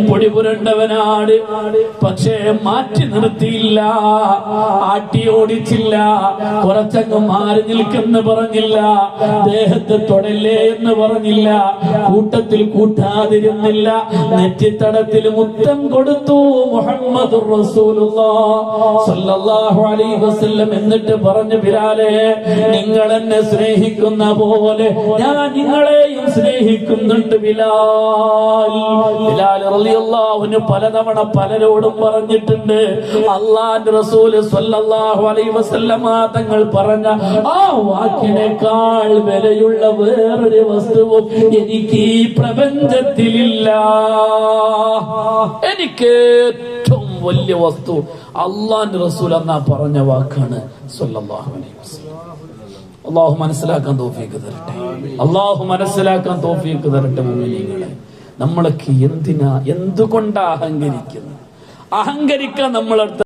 പൊടി പുരണ്ടവനാണ്. പക്ഷേ മാറ്റി നിർത്തിയില്ല, ആട്ടി ഓടിച്ചില്ല, കുറച്ചങ്ങ് മാറി നിൽക്കെന്ന് പറഞ്ഞില്ല, ദേഹത്തെ തൊടല്ലേ എന്ന് പറഞ്ഞില്ല, കൂട്ടത്തിൽ കൂട്ടാതിരുന്നില്ല, നെറ്റിത്തടത്തിൽ മുത്തം കൊടുത്തു മുഹമ്മദുർ റസൂലുള്ളാഹ് സ്വല്ലല്ലാഹു അലൈഹി വസല്ലം. എന്നിട്ട് പറഞ്ഞു, ബിലാലേ, നിങ്ങൾ എന്നെ സ്നേഹിക്കുന്ന പോലെ ഞാൻ നിങ്ങളെയും സ്നേഹിക്കുന്നുണ്ട് ബിലാൽ. ബിലാൽ റളിയല്ലാഹു അൻഹു പലതവണ പലരോടും പറഞ്ഞിട്ടുണ്ട്, അല്ലാഹുവിന്റെ റസൂൽ സ്വല്ലല്ലാഹു അലൈഹി വസല്ലം തങ്ങൾ പറഞ്ഞ ആ വാക്കിനേക്കാൾ വിലയുള്ള വേറൊരു വസ്തുവും എനിക്ക് ഈ പ്രപഞ്ചത്തിലില്ല. എനിക്ക് ഏറ്റവും വലിയ വസ്തു അല്ലാഹുവിന്റെ റസൂൽ എന്നാ പറഞ്ഞ വാക്കാണ് സ്വല്ലല്ലാഹു അലൈഹി വസല്ലം. അല്ലാഹു മനസ്സിലാക്കാൻ തൗഫീഖ് തരട്ടെ, അല്ലാഹു മനസ്സിലാക്കാൻ തൗഫീഖ് തരട്ടെ. മുഅ്മിനീങ്ങളെ, നമ്മളൊക്കെ എന്തുകൊണ്ടാ അഹങ്കരിക്കുന്നത്? അഹങ്കരിക്കാൻ നമ്മളടുത്ത്